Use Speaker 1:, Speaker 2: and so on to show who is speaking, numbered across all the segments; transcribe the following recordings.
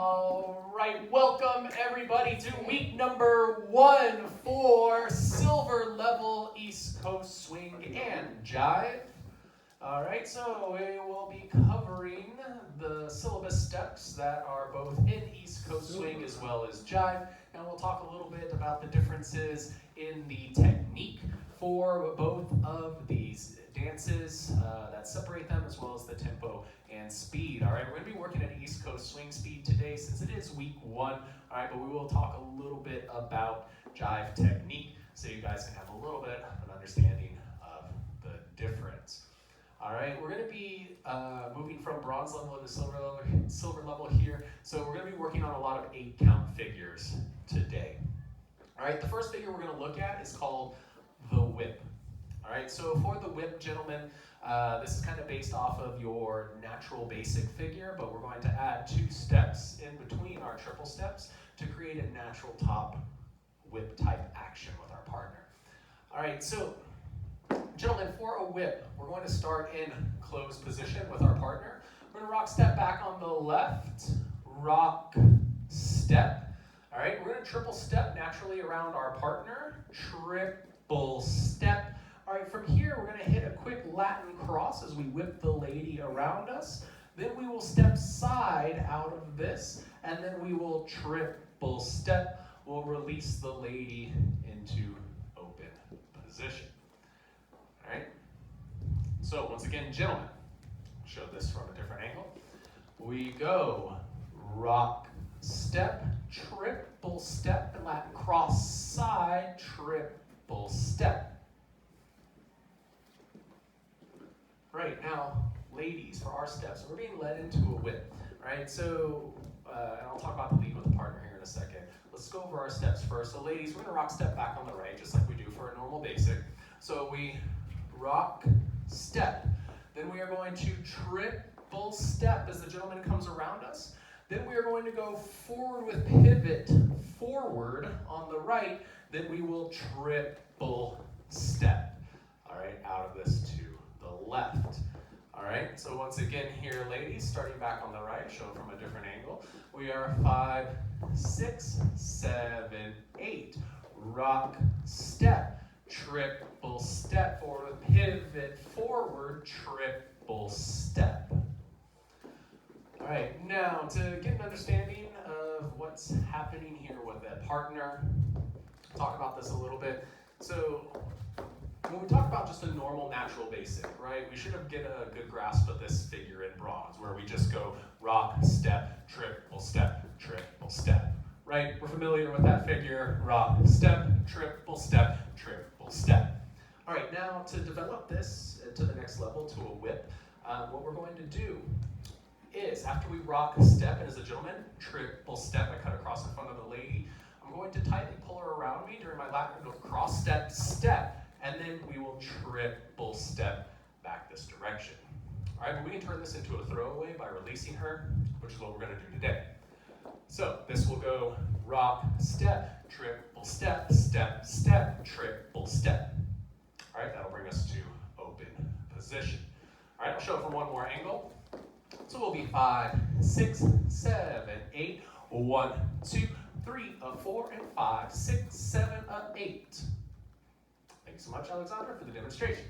Speaker 1: All right, welcome everybody to week number 1 for Silver Level East Coast Swing and Jive. All right, so we will be covering the syllabus steps that are both in East Coast Swing as well as Jive, and we'll talk a little bit about the differences in the technique for both of these dances that separate them, as well as the tempo and speed. All right, we're going to be working at East Coast Swing speed today since it is week 1. All right, but we will talk a little bit about Jive technique so you guys can have a little bit of an understanding of the difference. All right, we're going to be moving from bronze level to silver level here. So we're going to be working on a lot of 8-count figures today. All right, the first figure we're going to look at is called the whip. All right, so for the whip, gentlemen, this is kind of based off of your natural basic figure, but we're going to add 2 steps in between our triple steps to create a natural top whip type action with our partner. All right, so gentlemen, for a whip, we're going to start in closed position with our partner. We're going to rock step back on the left, rock step. All right, we're going to triple step naturally around our partner, triple step. All right, from here, we're going to hit a quick Latin cross as we whip the lady around us. Then we will step side out of this, and then we will triple step. We'll release the lady into open position. All right, so once again, gentlemen, show this from a different angle. We go rock, step, triple step, and Latin cross side, triple step. Right, now, ladies, for our steps, we're being led into a whip, right? So, and I'll talk about the lead with the partner here in a second. Let's go over our steps first. So ladies, we're gonna rock step back on the right, just like we do for a normal basic. So we rock, step. Then we are going to triple step as the gentleman comes around us. Then we are going to go forward with pivot forward on the right. Then we will triple step, all right, out of this to the left. All right, so once again here, ladies, starting back on the right, show from a different angle. We are 5, 6, 7, 8. Rock, step, triple step forward with pivot forward, triple step. All right, now to get an understanding of what's happening here with that partner, talk about this a little bit. So when we talk about just a normal natural basic, right, we should get a good grasp of this figure in bronze, where we just go rock, step, triple step, triple step, right? We're familiar with that figure, rock, step, triple step, triple step. All right, now to develop this to the next level, to a whip, what we're going to do is, after we rock, step, and as a gentleman, triple step, I cut across in front of the lady, I'm going to tightly pull her around me during my Latin cross step, step, and then we will triple step back this direction. All right, but we can turn this into a throwaway by releasing her, which is what we're going to do today. So this will go rock, step, triple step, step, step, triple step. All right, that'll bring us to open position. All right, I'll show it from one more angle. So we'll be 5, 6, 7, 8, 1, 2, 3, 4, and 5, 6, 7, 8. Thank you so much, Alexander, for the demonstration.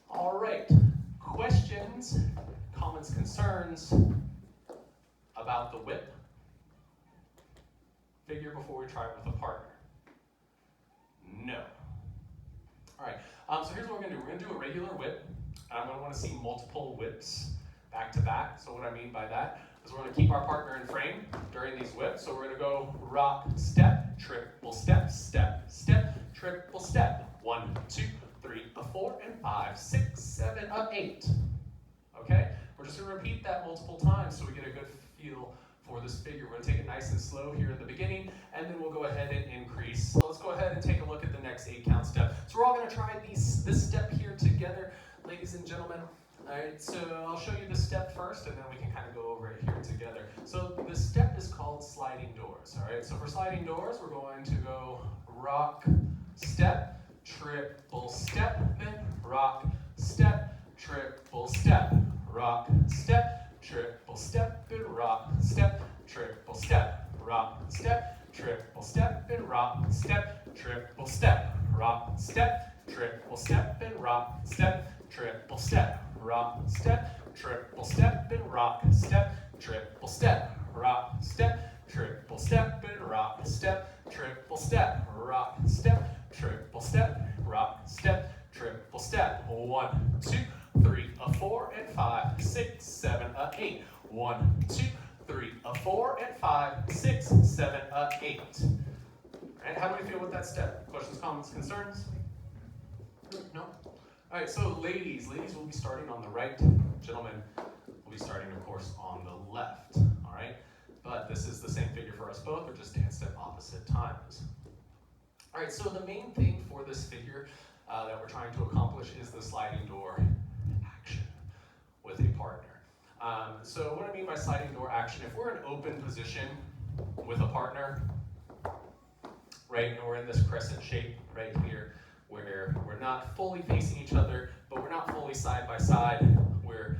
Speaker 1: All right, questions, comments, concerns about the whip figure before we try it with a partner? No. All right, so here's what we're gonna do. We're gonna do a regular whip. I'm gonna wanna see multiple whips back to back. So what I mean by that is we're gonna keep our partner in frame during these whips. So we're gonna go rock, step, triple step, step, step, triple step. 1, 2, 3, 4, and 5, 6, 7, 8. Okay? We're just going to repeat that multiple times so we get a good feel for this figure. We're going to take it nice and slow here in the beginning, and then we'll go ahead and increase. So let's go ahead and take a look at the next 8-count step. So we're all going to try this step here together, ladies and gentlemen. All right, so I'll show you the step first, and then we can kind of go over it here together. So the step is called sliding doors. All right, so for sliding doors, we're going to go rock, step, triple step, then rock, step, triple step, rock, step, triple step, and rock, step, triple triple step, rock, step, triple step, and rock, step, triple step, rock, step, triple step, and rock, step, triple step, rock, step, triple step, and rock, step, triple step, rock, step, triple step, and rock, step, triple step, rock, step, triple step, rock, step, triple step. 1, 2, 3, 4, and 5, 6, 7, 8. 1, 2, 3, 4, and 5, 6, 7, 8. And how do we feel with that step? Questions, comments, concerns? No? All right, so ladies will be starting on the right. Gentlemen will be starting, of course, on the left. All right? But this is the same figure for us both. We're just danced at opposite times. All right, so the main thing for this figure that we're trying to accomplish is the sliding door action with a partner. So what I mean by sliding door action, if we're in open position with a partner, right, and we're in this crescent shape right here, where we're not fully facing each other, but we're not fully side by side. We're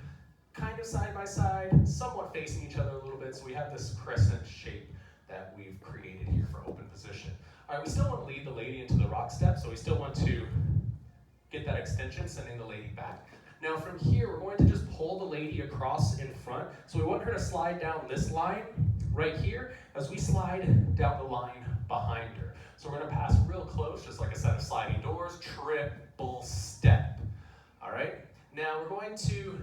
Speaker 1: kind of side by side, somewhat facing each other a little bit, so we have this crescent shape that we've created here for open position. All right, we still want to lead the lady into the rock step, so we still want to get that extension, sending the lady back. Now from here, we're going to just pull the lady across in front. So we want her to slide down this line right here as we slide down the line behind her. So we're going to pass real close, just like a set of sliding doors, triple step. All right? Now we're going to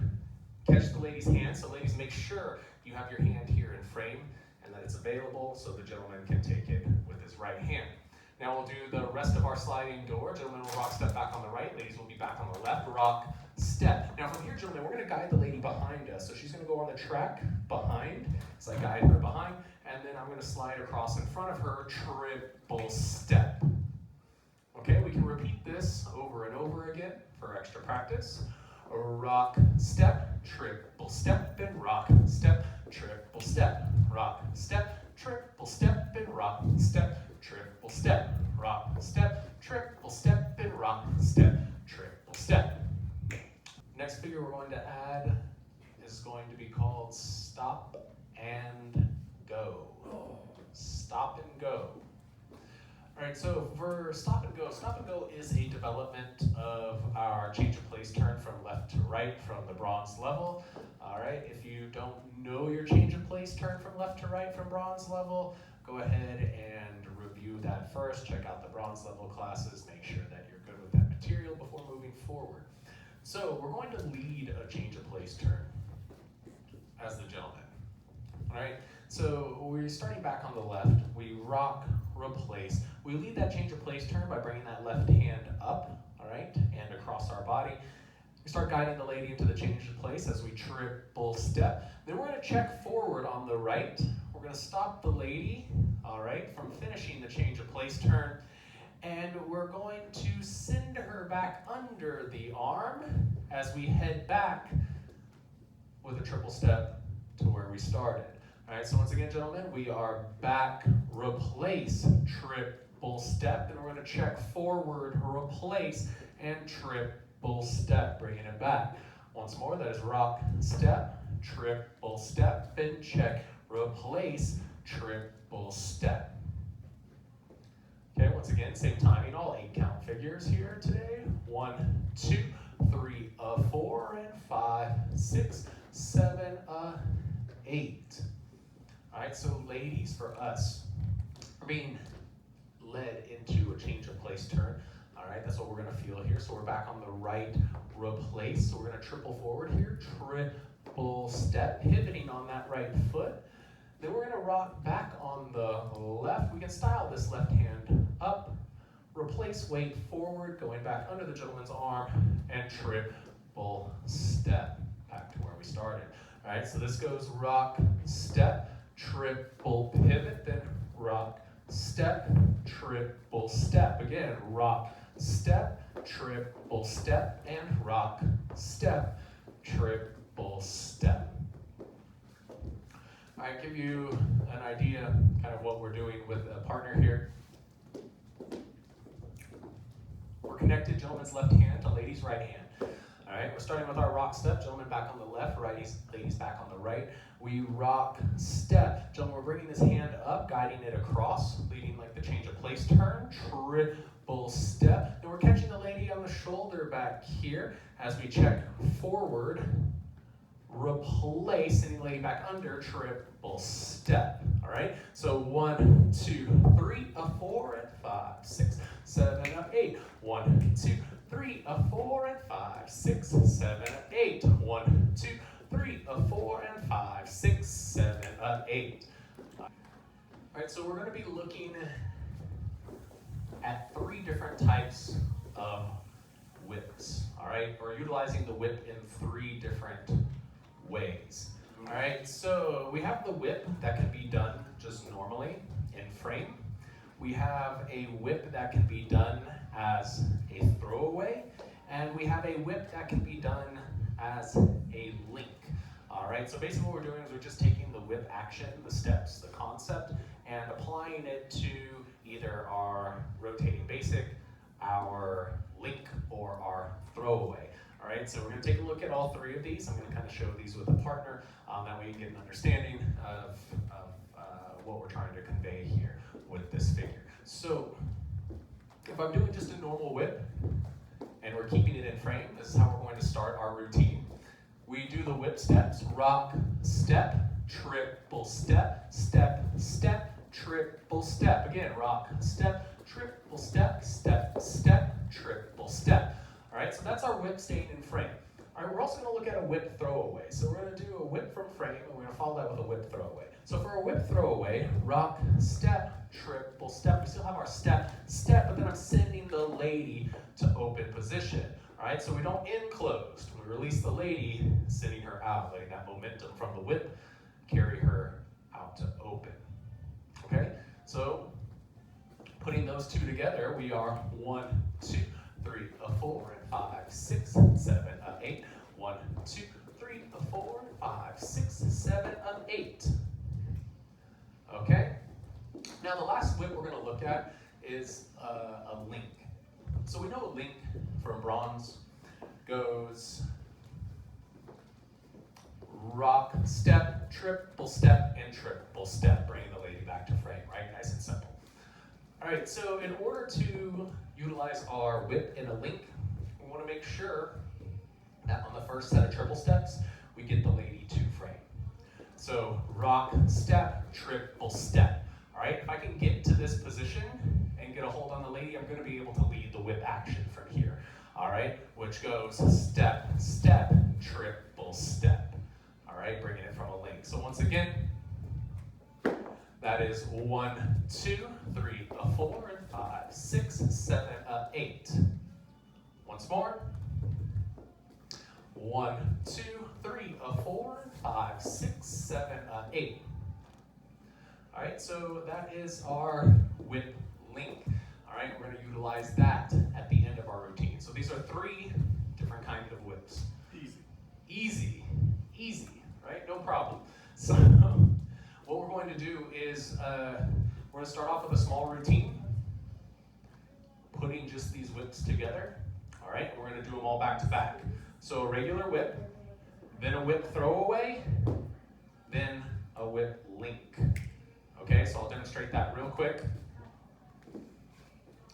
Speaker 1: catch the lady's hand. So ladies, make sure you have your hand here in frame and that it's available so the gentleman can take it with his right hand. Now we'll do the rest of our sliding door. Gentlemen will rock step back on the right. Ladies will be back on the left. Rock step. Now from here, gentlemen, we're going to guide the lady behind us. So she's going to go on the track behind. So I guide her behind. And then I'm going to slide across in front of her. Triple step. Okay, we can repeat this over and over again for extra practice. Rock step, triple step, and rock step, triple step, rock step, triple step, and rock step, triple step, rock step, triple step, and rock step, triple step. Next figure we're going to add is going to be called stop and go. Stop and go. All right, so for stop and go is a development of our change of place turn from left to right from the bronze level. All right, if you don't know your change of place turn from left to right from bronze level, go ahead and review that first. Check out the bronze level classes. Make sure that you're good with that material before moving forward. So we're going to lead a change of place turn as the gentleman. All right, so we're starting back on the left. We rock, replace. We lead that change of place turn by bringing that left hand up, all right, and across our body. We start guiding the lady into the change of place as we triple step. Then we're going to check forward on the right. We're going to stop the lady, all right, from finishing the change of place turn. And we're going to send her back under the arm as we head back with a triple step to where we started. All right, so once again, gentlemen, we are back, replace, triple step. Then we're going to check forward, replace, and triple step, bringing it back. Once more, that is rock, step, triple step, and check, replace, triple step. Okay, once again, same timing, all 8 count figures here today. 1, 2, 3, 4, and 5, 6, 7, 8. All right, so ladies, for us, we're being led into a change of place turn. All right, that's what we're going to feel here. So we're back on the right, replace. So we're going to triple forward here, triple step, pivoting on that right foot. Then we're going to rock back on the left. We can style this left hand up, replace weight forward, going back under the gentleman's arm, and triple step back to where we started. All right, so this goes rock, step, triple pivot, then rock, step, triple step. Again, rock, step, triple step, and rock, step, triple step. All right, give you an idea kind of what we're doing with a partner here. We're connected, gentleman's left hand to lady's right hand. All right, we're starting with our rock step, gentleman back on the left, ladies back on the right. We rock, step. Gentlemen, we're bringing this hand up, guiding it across, leading like the change of place turn, triple step. And we're catching the lady on the shoulder back here as we check forward, replace, sending the lady back under, triple step. All right, so 1, 2, 3, 4, and 5, 6, 7, 8. 1, 2, 3, 4, and 5, 6, 7, 8. 1, 2, 3, 4, and 5, 6, 7, 8. All right, so we're going to be looking at 3 different types of whips. All right, we're utilizing the whip in 3 different ways. All right, so we have the whip that can be done just normally in frame. We have a whip that can be done as a throwaway, and we have a whip that can be done as a link. All right, so basically what we're doing is we're just taking the whip action, the steps, the concept, and applying it to either our rotating basic, our link, or our throwaway. All right, so we're going to take a look at all 3 of these. I'm going to kind of show these with a partner. That way you get an understanding of what we're trying to convey here with this figure. So if I'm doing just a normal whip and we're keeping it in frame, this is how we're going to start our routine. We do the whip steps, rock, step, triple step, step, step, triple step. Again, rock, step, triple step, step, step, triple step. All right, so that's our whip staying in frame. All right, we're also going to look at a whip throwaway. So we're going to do a whip from frame, and we're going to follow that with a whip throwaway. So for a whip throwaway, rock, step, triple step. We still have our step, step, but then I'm sending the lady to open position. All right, so we don't end closed. We release the lady, sending her out, letting that momentum from the whip carry her out to open. Okay, so putting those 2 together, we are 1, 2, 3, 4, and 5, 6, 7, 8. 1, 2, 3, 4, 5, 6, 7, 8. Okay? Now the last whip we're going to look at is a link. So we know a link from bronze goes rock, step, triple step, and triple step, bringing the lady back to frame, right? Nice and simple. All right, so in order to utilize our whip in a link, we want to make sure that on the first set of triple steps, we get the lady to frame. So rock, step, triple step. All right, if I can get to this position and get a hold on the lady, I'm going to be able to lead the whip action from here. All right, which goes step, step, triple step. All right, bringing it from a link. So once again, that is 1, 2, 3, 4, and 5, 6, 7, 8. Once more. 1, 2, 3, 4, 5, 6, 7, 8. All right, so that is our whip link. All right, we're going to utilize that at the end of our routine. So these are 3 different kinds of whips. Easy, right? No problem. So what we're going to do is we're going to start off with a small routine, putting just these whips together. All right, we're going to do them all back to back. So a regular whip, then a whip throwaway, then a whip link. Okay, so I'll demonstrate that real quick.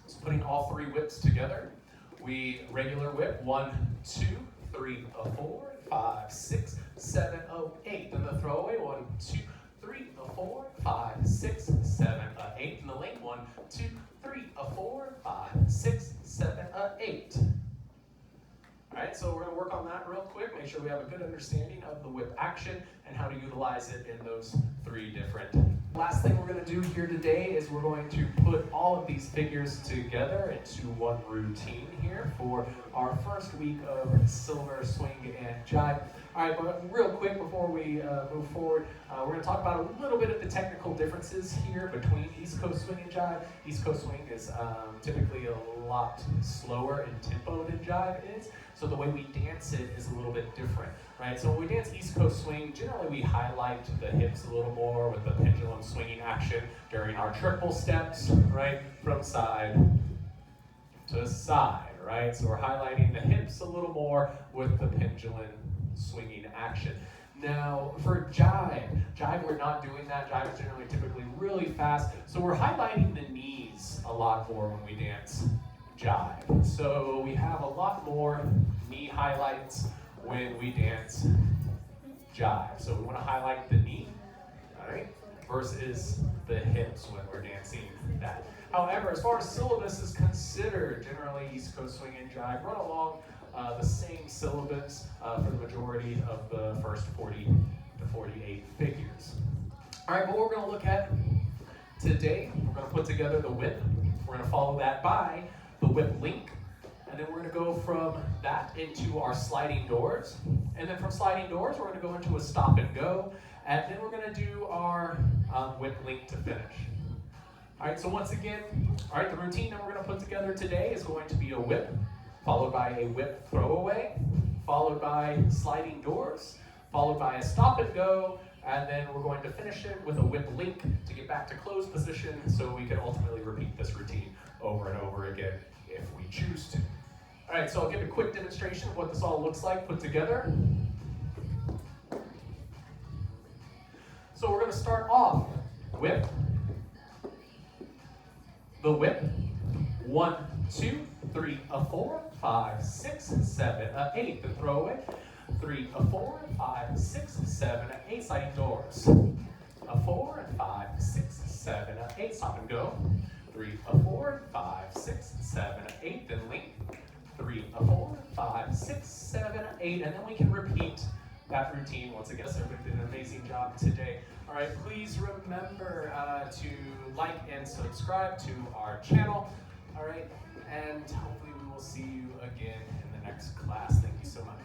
Speaker 1: So putting all 3 whips together, we regular whip, 1, 2, 3, 4, 5, 6, 7, 8. Then the throwaway, 1, 2, 3, 4, 5, 6, 7, 8. And the link, 1, 2, 3, 4, 5, 6, 7, 8. All right, so we're going to work on that real quick, make sure we have a good understanding of the whip action and how to utilize it in those 3 different. Last thing we're going to do here today is we're going to put all of these figures together into one routine here for our first week of Silver Swing and Jive. All right, but real quick before we move forward, we're going to talk about a little bit of the technical differences here between East Coast Swing and Jive. East Coast Swing is typically a lot slower in tempo than Jive is, so the way we dance it is a little bit different, right? So when we dance East Coast Swing, generally we highlight the hips a little more with the pendulum swinging action during our triple steps, right? From side to side, right? So we're highlighting the hips a little more with the pendulum swinging action. Now, for Jive, we're not doing that. Jive is generally typically really fast, so we're highlighting the knees a lot more when we dance Jive. So we have a lot more knee highlights when we dance Jive. So we want to highlight the knee, all right, versus the hips when we're dancing that. However, as far as syllabus is considered, generally East Coast Swing and Jive run along the same syllabus for the majority of the first 40 to 48 figures. All right, what we're going to look at today, we're going to put together the whip. We're going to follow that by the whip link. And then we're going to go from that into our sliding doors. And then from sliding doors, we're going to go into a stop and go. And then we're going to do our whip link to finish. All right, so once again, all right, the routine that we're going to put together today is going to be a whip, followed by a whip throwaway, followed by sliding doors, followed by a stop and go, and then we're going to finish it with a whip link to get back to closed position so we can ultimately repeat this routine over and over again if we choose to. All right, so I'll give a quick demonstration of what this all looks like put together. So we're going to start off with the whip. 1, 2, 3, 4, 5, 6, 7, 8. The throwaway. 3, 4, 5, 6, 7, 8. Sliding doors. 4, 5, 6, 7, 8. Stop and go. 3, 4, 5, 6, 7, 8. Then link. 3, 4, 5, 6, 7, 8. And then we can repeat that routine once again. So everybody did an amazing job today. All right, please remember to like and subscribe to our channel. All right, and hopefully we will see you again in the next class. Thank you so much.